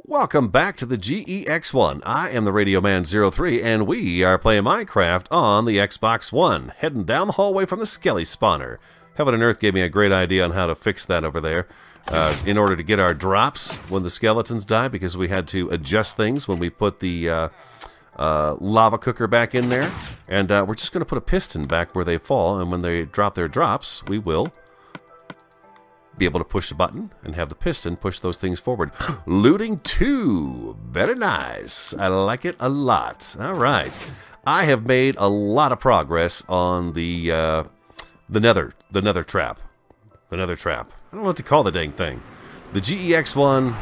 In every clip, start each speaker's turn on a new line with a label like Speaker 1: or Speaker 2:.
Speaker 1: Welcome back to the GE-X1. I am the TheRADIOMAN03, and we are playing Minecraft on the Xbox One, heading down the hallway from the Skelly spawner. Heaven and Earth gave me a great idea on how to fix that over there in order to get our drops when the skeletons die, because we had to adjust things when we put the lava cooker back in there. And we're just going to put a piston back where they fall, and when they drop their drops, we will be able to push the button and have the piston push those things forward. Looting 2. Very nice. I like it a lot. All right. I have made a lot of progress on the nether trap. The nether trap. I don't know what to call the dang thing. The GE-X1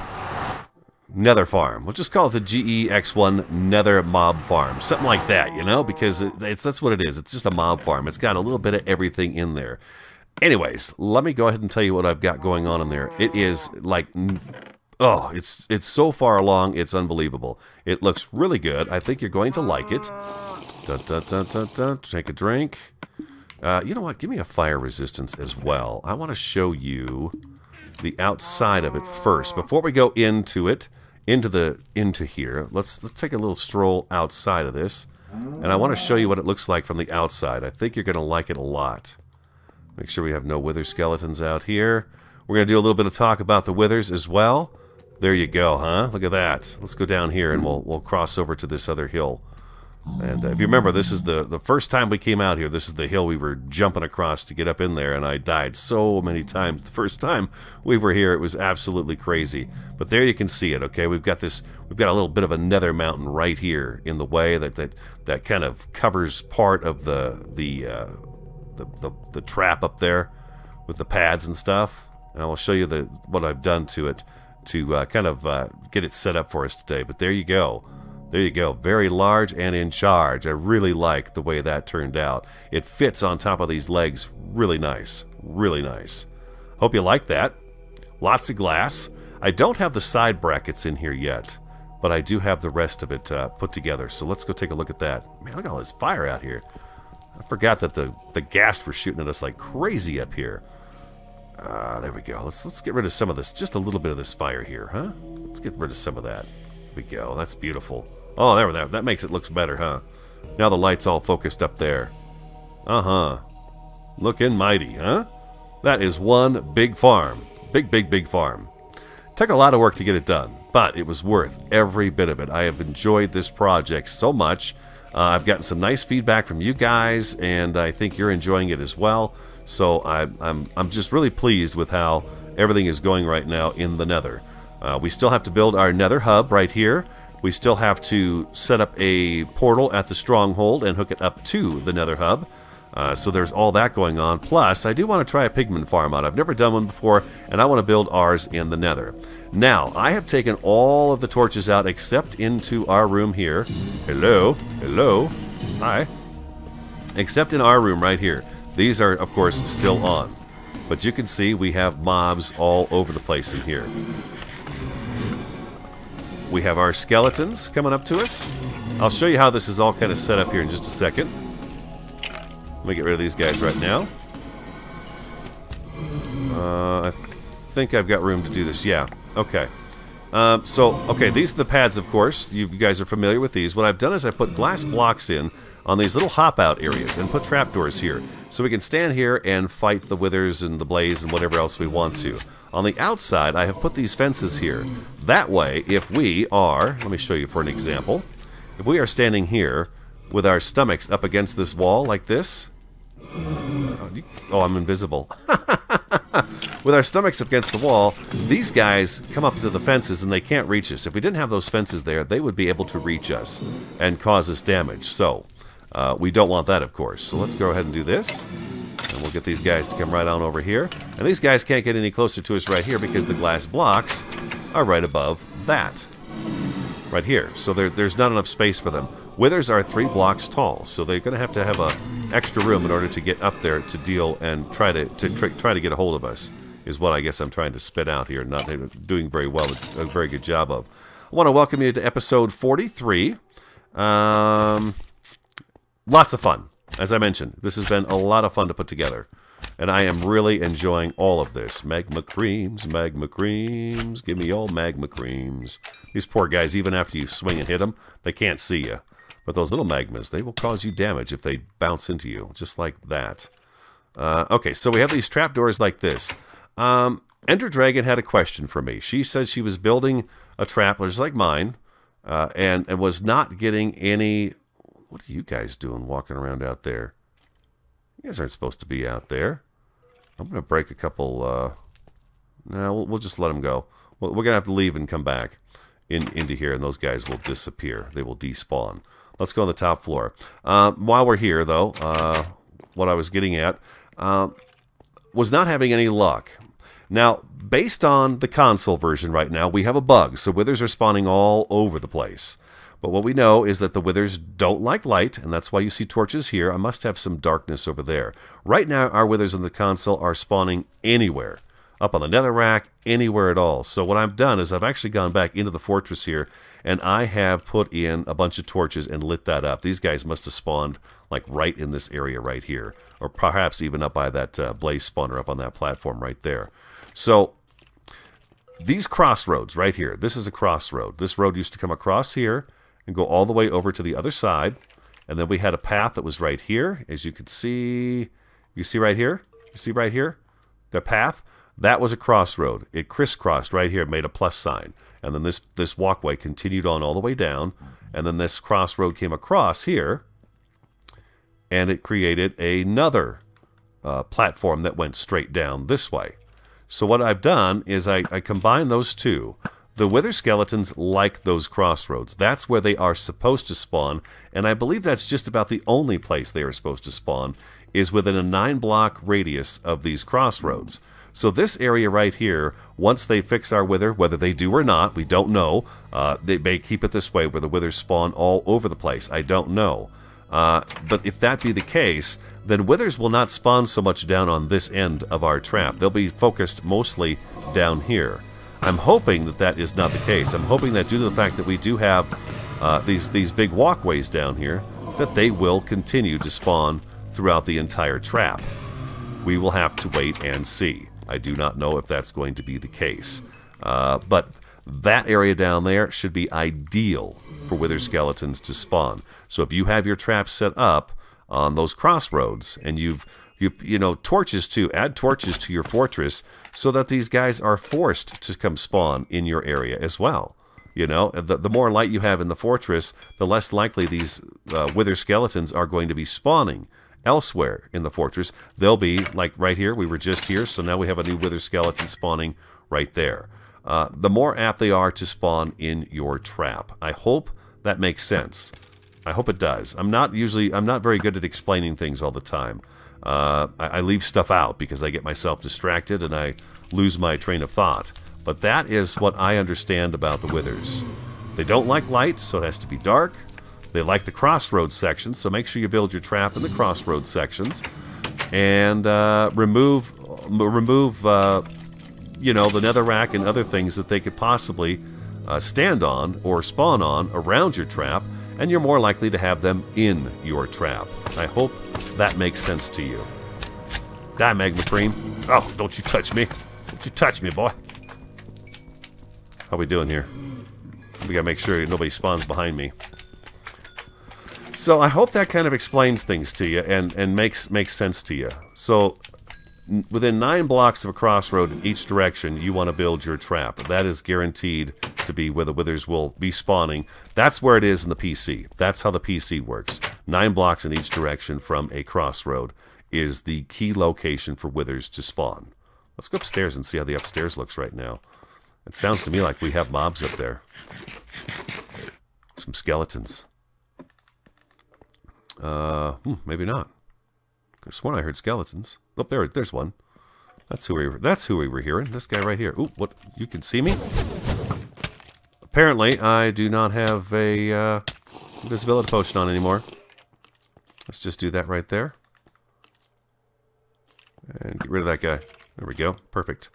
Speaker 1: Nether Farm. We'll just call it the GE-X1 Nether Mob Farm. Something like that, you know, because that's what it is. It's just a mob farm. It's got a little bit of everything in there. Anyways, let me go ahead and tell you what I've got going on in there. It is like, oh, it's so far along, it's unbelievable. It looks really good. I think you're going to like it. Dun, dun, dun, dun, dun. Take a drink. You know what? Give me a fire resistance as well. I want to show you the outside of it first before we go into it, into here. Let's take a little stroll outside of this, and I want to show you what it looks like from the outside. I think you're going to like it a lot. Make sure we have no wither skeletons out here. We're going to do a little bit of talk about the withers as well. There you go, huh? Look at that. Let's go down here and we'll cross over to this other hill. And if you remember, this is the first time we came out here. This is the hill we were jumping across to get up in there, and I died so many times. The first time we were here, it was absolutely crazy. But there you can see it, okay? We've got a little bit of a nether mountain right here in the way that kind of covers part of the trap up there with the pads and stuff. And I will show you what I've done to it to kind of get it set up for us today. But there you go. There you go. Very large and in charge. I really like the way that turned out. It fits on top of these legs really nice. Really nice. Hope you like that. Lots of glass. I don't have the side brackets in here yet, but I do have the rest of it put together. So let's go take a look at that. Man, look at all this fire out here. I forgot that the ghast were shooting at us like crazy up here. There we go. Let's get rid of some of this. Just a little bit of this fire here, huh? Let's get rid of some of that. There we go. That's beautiful. Oh, there we go. That makes it look better, huh? Now the light's all focused up there. Uh-huh. Looking mighty, huh? That is one big farm. Big farm. Took a lot of work to get it done, but it was worth every bit of it. I have enjoyed this project so much. I've gotten some nice feedback from you guys, and I think you're enjoying it as well. So I'm just really pleased with how everything is going right now in the Nether. We still have to build our Nether hub right here. We still have to set up a portal at the stronghold and hook it up to the Nether hub. So there's all that going on. Plus, I do want to try a pigman farm out. I've never done one before, and I want to build ours in the Nether. Now, I have taken all of the torches out except into our room here. Hello. Hello. Hi. Except in our room right here. These are, of course, still on. But you can see we have mobs all over the place in here. We have our skeletons coming up to us. I'll show you how this is all kind of set up here in just a second. Let me get rid of these guys right now. I think I've got room to do this. Yeah. Okay. Okay, these are the pads, of course. You guys are familiar with these. What I've done is I put glass blocks in on these little hop-out areas and put trapdoors here. So we can stand here and fight the withers and the blaze and whatever else we want to. On the outside, I have put these fences here. That way, if we are... Let me show you for an example. If we are standing here with our stomachs up against this wall like this... Oh, I'm invisible. With our stomachs up against the wall, these guys come up to the fences and they can't reach us. If we didn't have those fences there, they would be able to reach us and cause us damage. So, we don't want that, of course. So let's go ahead and do this. And we'll get these guys to come right on over here. And these guys can't get any closer to us right here because the glass blocks are right above that. Right here. So there's not enough space for them. Withers are 3 blocks tall, so they're going to have a extra room in order to get up there to deal and try to get a hold of us, is what I guess I'm trying to spit out here, not doing very well, a very good job of. I want to welcome you to episode 43. Lots of fun. As I mentioned, this has been a lot of fun to put together. And I am really enjoying all of this. Magma creams, give me all magma creams. These poor guys, even after you swing and hit them, they can't see you. But those little magmas, they will cause you damage if they bounce into you, just like that. Okay, so we have these trapdoors like this. Ender Dragon had a question for me. She said she was building a trap, just like mine, and was not getting any... What are you guys doing walking around out there? You guys aren't supposed to be out there. I'm going to break a couple... No, we'll just let them go. We're going to have to leave and come back into here, and those guys will disappear. They will despawn. Let's go on the top floor. While we're here, though, what I was getting at was not having any luck. Now, based on the console version right now, we have a bug, so withers are spawning all over the place. But what we know is that the withers don't like light, and that's why you see torches here. I must have some darkness over there. Right now, our withers on the console are spawning anywhere. Up on the nether rack, anywhere at all. So what I've done is I've actually gone back into the fortress here, and I have put in a bunch of torches and lit that up. These guys must have spawned like right in this area right here, or perhaps even up by that blaze spawner up on that platform right there. So these crossroads right here, this is a crossroad. This road used to come across here and go all the way over to the other side, and then we had a path that was right here, as you can see. You see right here? You see right here? The path? That was a crossroad. It crisscrossed right here, made a plus sign. And then this walkway continued on all the way down. And then this crossroad came across here. And it created another platform that went straight down this way. So what I've done is I combined those two. The wither skeletons like those crossroads. That's where they are supposed to spawn. And I believe that's just about the only place they are supposed to spawn, is within a 9-block radius of these crossroads. So this area right here, once they fix our wither, whether they do or not, we don't know. They may keep it this way where the withers spawn all over the place. I don't know. But if that be the case, then withers will not spawn so much down on this end of our trap. They'll be focused mostly down here. I'm hoping that that is not the case. I'm hoping that due to the fact that we do have these big walkways down here, that they will continue to spawn throughout the entire trap. We will have to wait and see. I do not know if that's going to be the case. But that area down there should be ideal for wither skeletons to spawn. So if you have your traps set up on those crossroads, and you know, torches too, add torches to your fortress so that these guys are forced to come spawn in your area as well. You know, the more light you have in the fortress, the less likely these wither skeletons are going to be spawning elsewhere in the fortress. They'll be like right here. We were just here, so now we have a new wither skeleton spawning right there. The more apt they are to spawn in your trap. I hope that makes sense. I hope it does. I'm not very good at explaining things all the time. I leave stuff out because I get myself distracted and I lose my train of thought. But that is what I understand about the withers. They don't like light, so it has to be dark. They like the crossroads sections, so make sure you build your trap in the crossroads sections. And remove you know, the netherrack and other things that they could possibly stand on or spawn on around your trap, and you're more likely to have them in your trap. I hope that makes sense to you. Die, Magma Cream. Oh, don't you touch me. Don't you touch me, boy. How we doing here? We gotta make sure nobody spawns behind me. So I hope that kind of explains things to you and makes sense to you. So within 9 blocks of a crossroad in each direction, you want to build your trap. That is guaranteed to be where the withers will be spawning. That's where it is in the PC. That's how the PC works. 9 blocks in each direction from a crossroad is the key location for withers to spawn. Let's go upstairs and see how the upstairs looks right now. It sounds to me like we have mobs up there. Some skeletons. Maybe not. I sworn I heard skeletons. Oh, there's one. That's who we were hearing. This guy right here. Ooh, what? You can see me? Apparently, I do not have a invisibility potion on anymore. Let's just do that right there. And get rid of that guy. There we go. Perfect.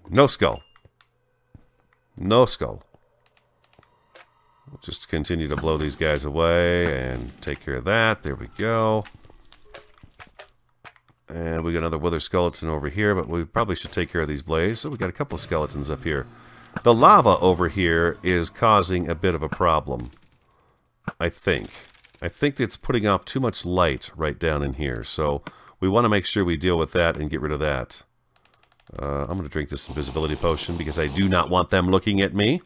Speaker 1: No skull. No skull. We'll just continue to blow these guys away and take care of that. There we go. And we got another wither skeleton over here, but we probably should take care of these blaze. So we got a couple of skeletons up here. The lava over here is causing a bit of a problem, I think. I think it's putting off too much light right down in here. So we want to make sure we deal with that and get rid of that. I'm going to drink this invisibility potion because I do not want them looking at me.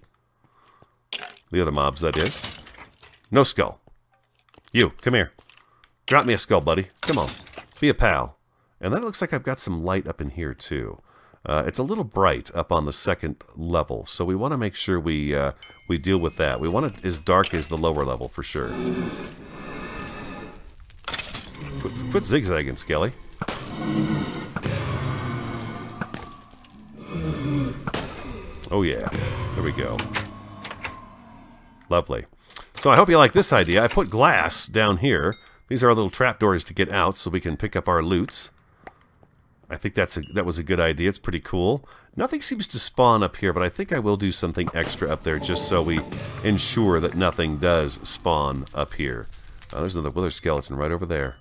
Speaker 1: The other mobs, that is. No skull. You, come here. Drop me a skull, buddy. Come on. Be a pal. And then it looks like I've got some light up in here, too. It's a little bright up on the second level, so we want to make sure we deal with that. We want it as dark as the lower level, for sure. Quit zigzagging, Skelly. Oh yeah, there we go. Lovely. So I hope you like this idea. I put glass down here. These are our little trapdoors to get out so we can pick up our loots. I think that was a good idea. It's pretty cool. Nothing seems to spawn up here, but I think I will do something extra up there just so we ensure that nothing does spawn up here. There's another wither skeleton right over there.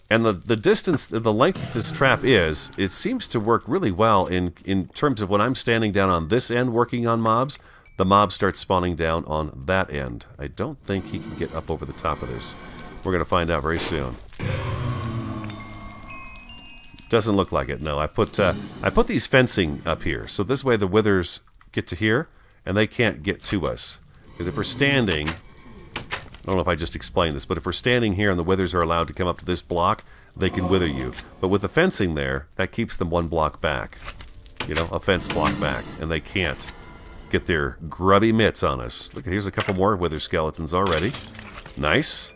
Speaker 1: And the distance, the length that this trap is, it seems to work really well in terms of when I'm standing down on this end working on mobs, the mobs start spawning down on that end. I don't think he can get up over the top of this. We're going to find out very soon. Doesn't look like it, no. I put these fencing up here, so this way the withers get to here, and they can't get to us. Because if we're standing, I don't know if I just explained this, but if we're standing here and the withers are allowed to come up to this block, they can wither you. But with the fencing there, that keeps them one block back. You know, a fence block back, and they can't get their grubby mitts on us. Look, here's a couple more wither skeletons already. Nice.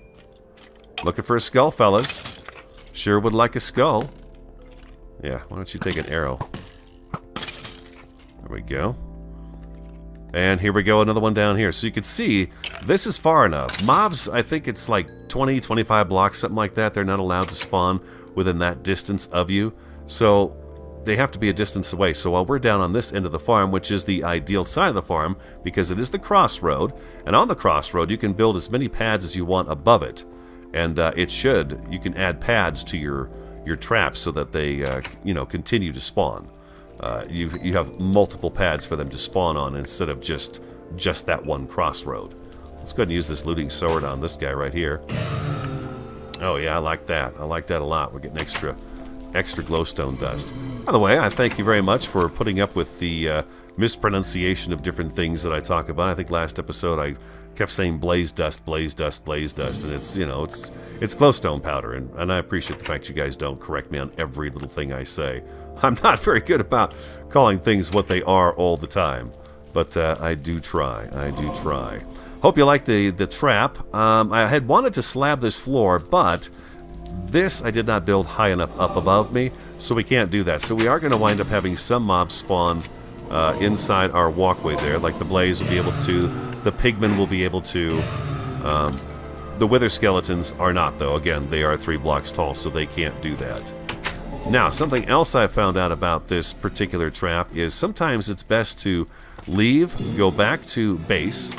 Speaker 1: Looking for a skull, fellas. Sure would like a skull. Yeah, why don't you take an arrow? There we go. And here we go, another one down here. So you can see, this is far enough. Mobs, I think it's like 20, 25 blocks, something like that. They're not allowed to spawn within that distance of you. So they have to be a distance away. So while we're down on this end of the farm, which is the ideal side of the farm, because it is the crossroad, and on the crossroad you can build as many pads as you want above it. And you can add pads to your traps so that they you know, continue to spawn. You have multiple pads for them to spawn on instead of just that one crossroad. Let's go ahead and use this looting sword on this guy right here. Oh yeah, I like that. I like that a lot. We're getting extra glowstone dust. By the way, I thank you very much for putting up with the mispronunciation of different things that I talk about. I think last episode I kept saying blaze dust, blaze dust, blaze dust, and it's, you know, it's glowstone powder, and I appreciate the fact you guys don't correct me on every little thing I say. I'm not very good about calling things what they are all the time, but I do try. I do try. Hope you like the trap. I had wanted to slab this floor, but this I did not build high enough up above me, so we can't do that. So we are going to wind up having some mobs spawn inside our walkway there, like the blaze will be able to, the pigmen will be able to. The wither skeletons are not, though. Again, they are 3 blocks tall, so they can't do that. Now, something else I found out about this particular trap is sometimes it's best to leave, go back to base,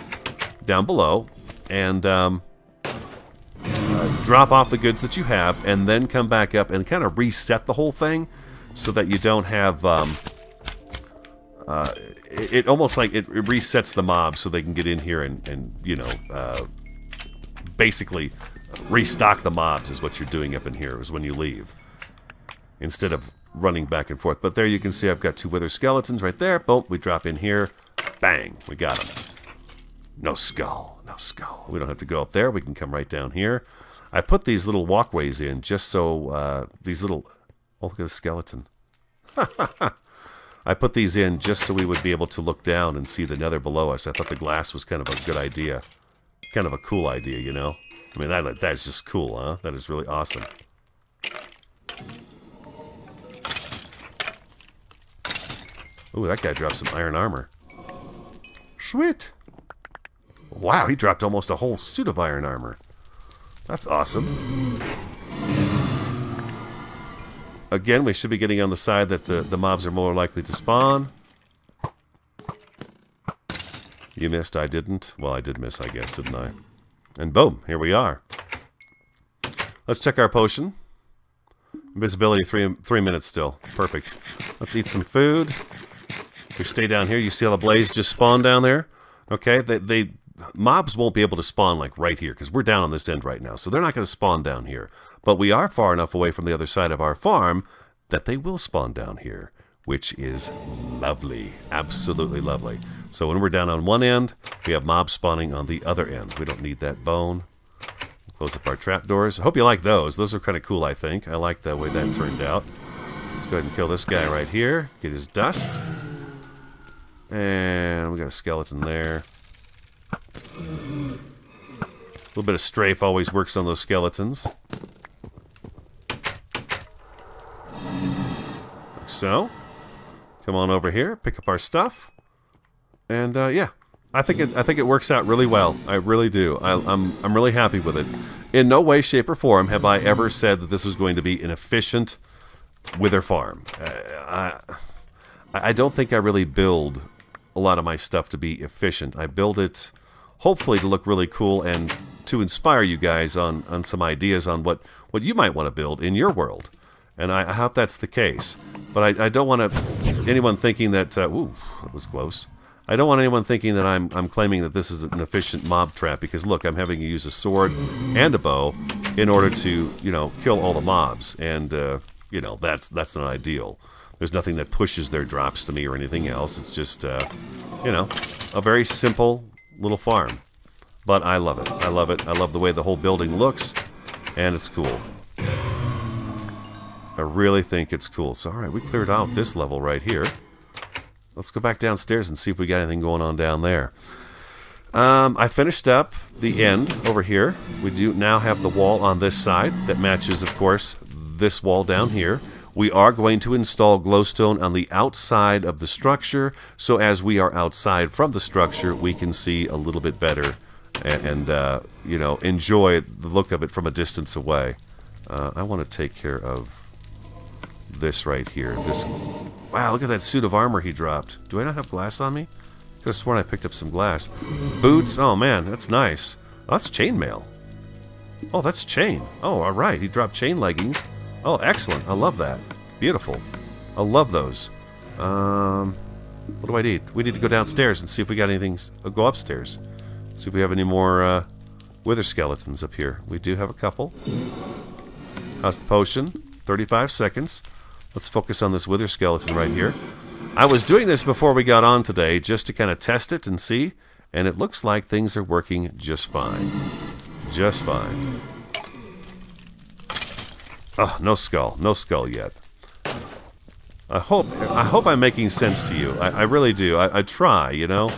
Speaker 1: down below, and drop off the goods that you have, and then come back up and kind of reset the whole thing so that you don't have... it almost like it resets the mob so they can get in here and you know, basically restock the mobs is what you're doing up in here, is when you leave, instead of running back and forth. But there you can see I've got 2 wither skeletons right there. Boom, we drop in here. Bang, we got them. No skull, no skull. We don't have to go up there. We can come right down here. I put these little walkways in just so these little... Oh, look at the skeleton. I put these in just so we would be able to look down and see the nether below us. I thought the glass was kind of a good idea. Kind of a cool idea, you know? I mean, that's just cool, huh? That is really awesome. Ooh, that guy dropped some iron armor. Sweet! Wow, he dropped almost a whole suit of iron armor. That's awesome. Again, we should be getting on the side that the mobs are more likely to spawn. You missed, I didn't. Well, I did miss, I guess, didn't I? And boom, here we are. Let's check our potion. Invisibility, three minutes still. Perfect. Let's eat some food. If we stay down here, you see how the blaze just spawned down there? Okay, mobs won't be able to spawn like right here because we're down on this end right now. So they're not going to spawn down here. But we are far enough away from the other side of our farm that they will spawn down here, which is lovely. Absolutely lovely. So when we're down on one end, we have mobs spawning on the other end. We don't need that bone. Close up our trapdoors. I hope you like those. Those are kind of cool, I think. I like the way that turned out. Let's go ahead and kill this guy right here. Get his dust. And we got a skeleton there. A little bit of strafe always works on those skeletons. Like so. Come on over here, pick up our stuff. And yeah, I think it works out really well. I really do. I'm really happy with it. In no way, shape, or form have I ever said that this was going to be an efficient wither farm. I don't think I really build a lot of my stuff to be efficient. I build it hopefully to look really cool and to inspire you guys on some ideas on what you might want to build in your world. And I hope that's the case. But I don't want anyone thinking that... ooh, that was close. I don't want anyone thinking that I'm claiming that this is an efficient mob trap, because look, I'm having to use a sword and a bow in order to, you know, kill all the mobs. And, you know, that's not ideal. There's nothing that pushes their drops to me or anything else. It's just, you know, a very simple little farm. But I love it. I love it. I love the way the whole building looks, and it's cool. I really think it's cool. So, alright, we cleared out this level right here. Let's go back downstairs and see if we got anything going on down there. I finished up the end over here. We do now have the wall on this side that matches, of course, this wall down here. We are going to install glowstone on the outside of the structure, so as we are outside from the structure, we can see a little bit better and you know, enjoy the look of it from a distance away. I want to take care of this right here. This. Wow, look at that suit of armor he dropped. Do I not have glass on me? Could have sworn I picked up some glass. Boots. Oh man, that's nice. Oh, that's chainmail. Oh, that's chain. Oh, all right. He dropped chain leggings. Oh, excellent. I love that. Beautiful. I love those. What do I need? We need to go downstairs and see if we got anything. Go upstairs. See if we have any more wither skeletons up here. We do have a couple. How's the potion? 35 seconds. Let's focus on this wither skeleton right here. I was doing this before we got on today just to kind of test it and see, and it looks like things are working just fine. Just fine. Oh, no skull. No skull yet. I hope I'm making sense to you. I really do. I try, you know.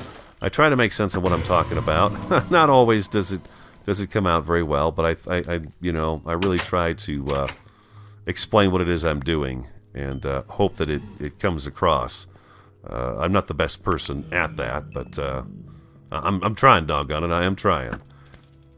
Speaker 1: I try to make sense of what I'm talking about. Not always does it come out very well, but I you know, I really try to explain what it is I'm doing, and hope that it comes across. I'm not the best person at that, but I'm trying, doggone it. I am trying.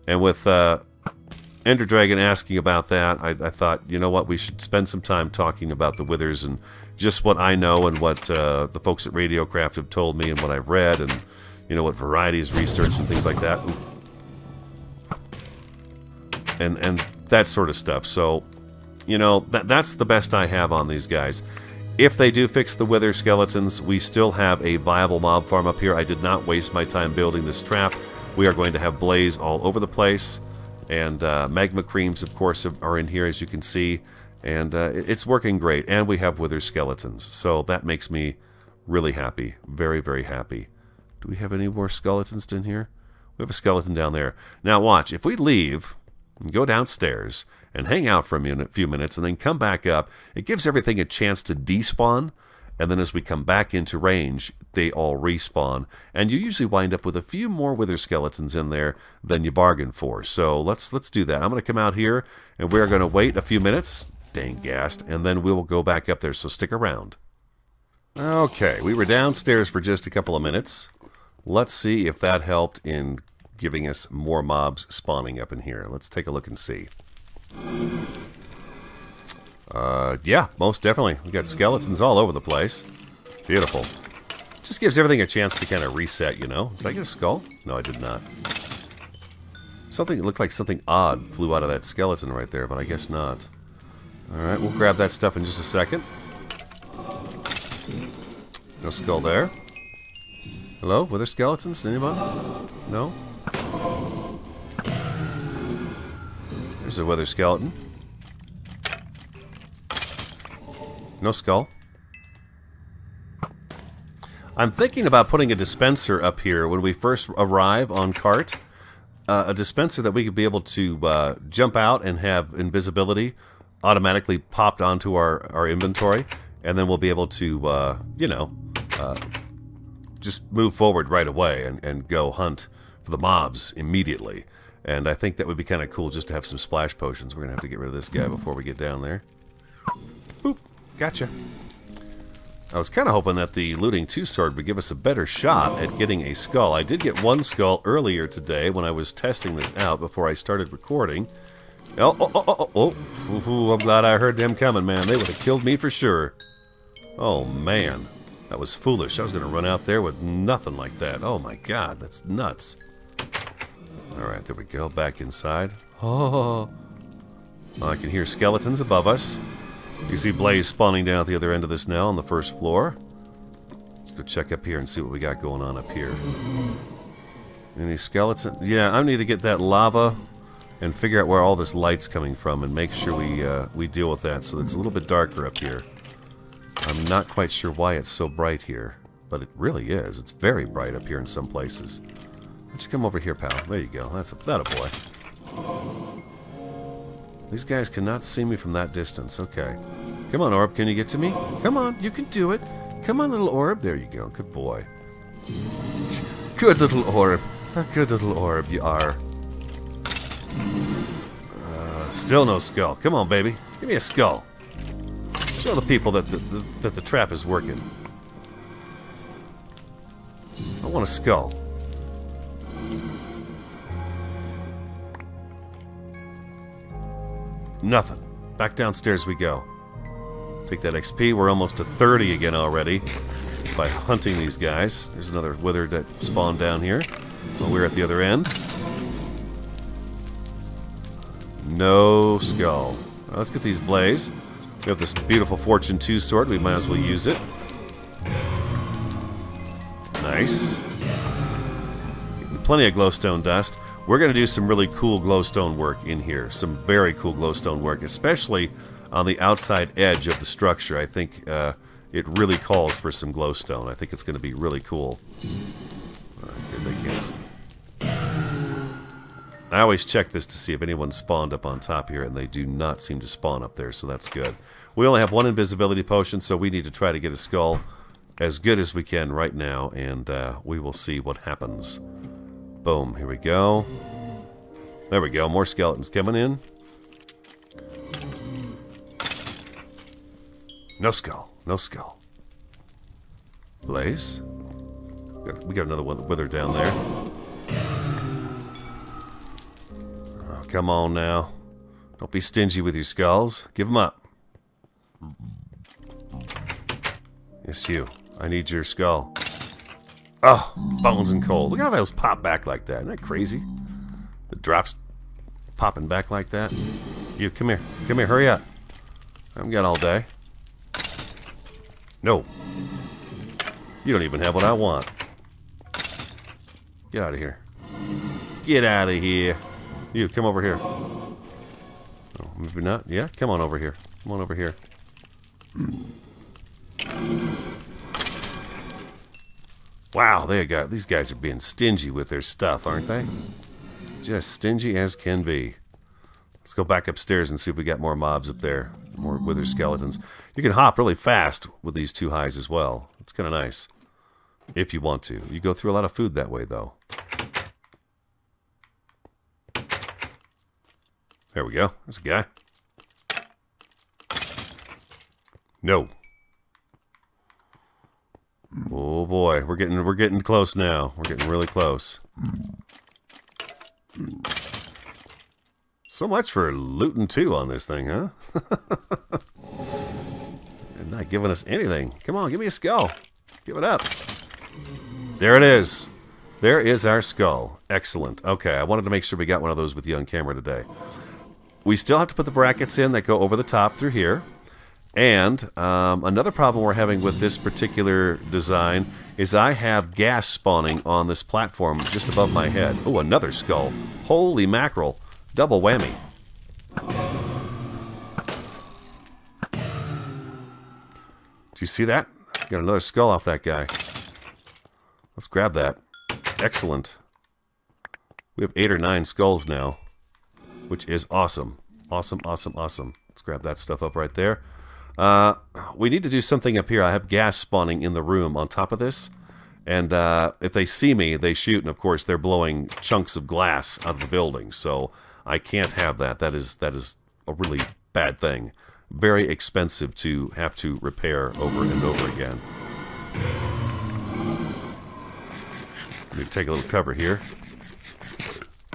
Speaker 1: And with Ender Dragon asking about that, I thought, you know what, we should spend some time talking about the withers and just what I know and what the folks at Radiocraft have told me and what I've read and, you know, what Variety's research and things like that. And that sort of stuff. So, you know, that's the best I have on these guys. If they do fix the wither skeletons, we still have a viable mob farm up here. I did not waste my time building this trap. We are going to have blaze all over the place. And magma creams, of course, are in here, as you can see. And it's working great. And we have wither skeletons. So that makes me really happy. Very, very happy. Do we have any more skeletons in here? We have a skeleton down there. Now watch. If we leave and go downstairs and hang out for a few minutes and then come back up, it gives everything a chance to despawn. And then as we come back into range, they all respawn. And you usually wind up with a few more wither skeletons in there than you bargained for. So let's do that. I'm going to come out here, and we're going to wait a few minutes. Dang gassed. And then we will go back up there, so stick around. Okay, we were downstairs for just a couple of minutes. Let's see if that helped in giving us more mobs spawning up in here. Let's take a look and see. Yeah, most definitely. We got skeletons all over the place. Beautiful. Just gives everything a chance to kind of reset, you know. Did I get a skull? No, I did not. Something that looked like something odd flew out of that skeleton right there, but I guess not. Alright, we'll grab that stuff in just a second. No skull there. Hello? Wither skeletons? Anyone? No? There's a wither skeleton. No skull. I'm thinking about putting a dispenser up here when we first arrive on cart. A dispenser that we could be able to jump out and have invisibility automatically popped onto our inventory. And then we'll be able to, you know, just move forward right away and go hunt for the mobs immediately. And I think that would be kind of cool just to have some splash potions. We're going to have to get rid of this guy before we get down there. Boop. Gotcha. I was kind of hoping that the looting 2 sword would give us a better shot at getting a skull. I did get 1 skull earlier today when I was testing this out before I started recording. Oh, I'm glad I heard them coming, man. They would have killed me for sure. Oh, man. That was foolish. I was going to run out there with nothing like that. Oh, my God. That's nuts. Alright, there we go. Back inside. Oh, I can hear skeletons above us. You see Blaze spawning down at the other end of this now on the first floor. Let's go check up here and see what we got going on up here. Any skeleton? Yeah, I need to get that lava and figure out where all this light's coming from and make sure we deal with that so it's a little bit darker up here. I'm not quite sure why it's so bright here, but it really is. It's very bright up here in some places. Why don't you come over here, pal? There you go. That's a boy. These guys cannot see me from that distance. Okay. Come on, orb. Can you get to me? Come on. You can do it. Come on, little orb. There you go. Good boy. Good little orb. A good little orb you are. Still no skull. Come on, baby. Give me a skull. Show the people that the trap is working. I want a skull. Nothing. Back downstairs we go. Take that XP. We're almost to 30 again already by hunting these guys. There's another wither that spawned down here while we're at the other end. No skull. Well, let's get these Blaze. We have this beautiful Fortune 2 sword. We might as well use it. Nice. Plenty of glowstone dust. We're going to do some really cool glowstone work in here. Some very cool glowstone work, especially on the outside edge of the structure. I think it really calls for some glowstone. I think it's going to be really cool. Good, they can't see. I always check this to see if anyone spawned up on top here, and they do not seem to spawn up there, so that's good. We only have 1 invisibility potion, so we need to try to get a skull as good as we can right now, and we will see what happens. Boom, here we go. There we go, more skeletons coming in. No skull, no skull. Blaze. We got another wither down there. Oh, come on now. Don't be stingy with your skulls. Give them up. Yes, you. I need your skull. Oh, bones and coal. Look how those pop back like that. Isn't that crazy? The drops popping back like that. You, come here. Come here, hurry up. I haven't got all day. No. You don't even have what I want. Get out of here. Get out of here. You, come over here. Oh, maybe not. Yeah, come on over here. Come on over here. Wow, these guys are being stingy with their stuff, aren't they? Just stingy as can be. Let's go back upstairs and see if we got more mobs up there. More wither skeletons. You can hop really fast with these 2 highs as well. It's kind of nice. If you want to. You go through a lot of food that way, though. There we go. There's a guy. No. Oh boy, we're getting close now. We're getting really close. So much for looting 2 on this thing, huh? And not giving us anything. Come on, give me a skull. Give it up. There it is. There is our skull. Excellent. Okay, I wanted to make sure we got one of those with you on camera today. we still have to put the brackets in that go over the top through here. And another problem we're having with this particular design is I have gas spawning on this platform just above my head. Oh, another skull. Holy mackerel. Double whammy. Do you see that? Got another skull off that guy. Let's grab that. Excellent. We have 8 or 9 skulls now, which is awesome. Awesome, awesome, awesome. Let's grab that stuff up right there. We need to do something up here. I have gas spawning in the room on top of this. And if they see me, they shoot. And, of course, they're blowing chunks of glass out of the building. So I can't have that. That is a really bad thing. Very expensive to have to repair over and over again. Let me take a little cover here.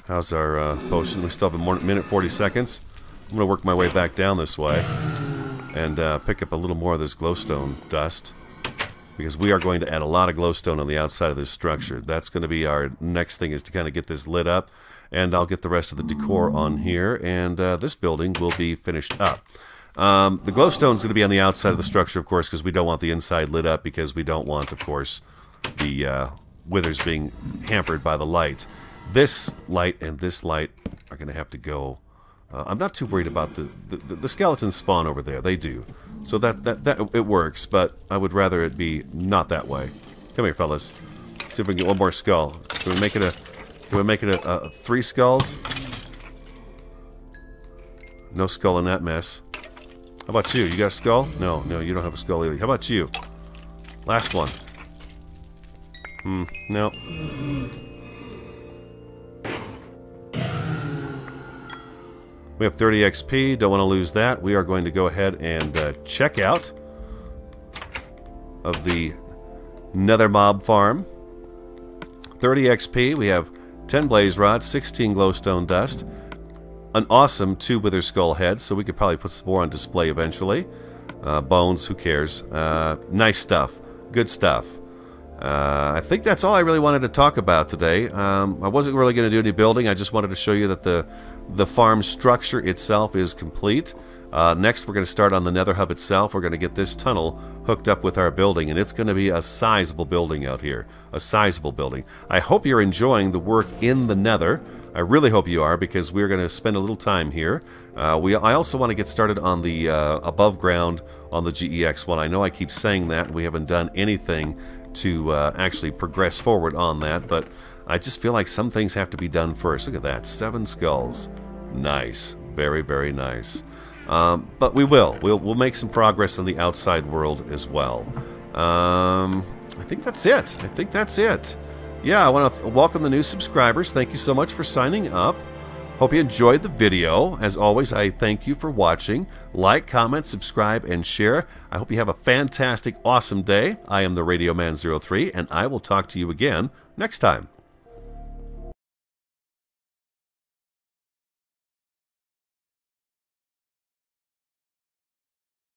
Speaker 1: How's our potion? We still have a minute 40 seconds. I'm going to work my way back down this way and pick up a little more of this glowstone dust, because we are going to add a lot of glowstone on the outside of this structure. That's going to be our next thing, is to kind of get this lit up, and I'll get the rest of the decor on here, and this building will be finished up. The glowstone is going to be on the outside of the structure, of course, because we don't want the inside lit up, because we don't want, of course, the withers being hampered by the light. This light and this light are going to have to go. I'm not too worried about the skeletons spawn over there. They do. So that it works, but I would rather it be not that way. Come here, fellas. Let's see if we can get one more skull. Can we make it a 3 skulls? No skull in that mess. How about you? You got a skull? No, you don't have a skull either. How about you? Last one. No. We have 30 XP. Don't want to lose that. We are going to go ahead and check out of the Nether Mob Farm. 30 XP. We have 10 blaze rods, 16 glowstone dust, an awesome 2 wither skull heads, so we could probably put some more on display eventually. Bones, who cares? Nice stuff. Good stuff. I think that's all I really wanted to talk about today. I wasn't really going to do any building. I just wanted to show you that the farm structure itself is complete. Next, we're going to start on the Nether Hub itself. We're going to get this tunnel hooked up with our building, and it's going to be a sizable building out here. A sizable building. I hope you're enjoying the work in the Nether. I really hope you are, because we're going to spend a little time here. I also want to get started on the above ground on the GE-X1. I know I keep saying that. We haven't done anything to actually progress forward on that, but I just feel like some things have to be done first. Look at that, 7 skulls. Nice. Very, very nice. But we will. We'll make some progress in the outside world as well. I think that's it. Yeah, I want to welcome the new subscribers. Thank you so much for signing up. Hope you enjoyed the video. As always, I thank you for watching. Like, comment, subscribe, and share. I hope you have a fantastic, awesome day. I am the TheRADIOMAN03, and I will talk to you again next time.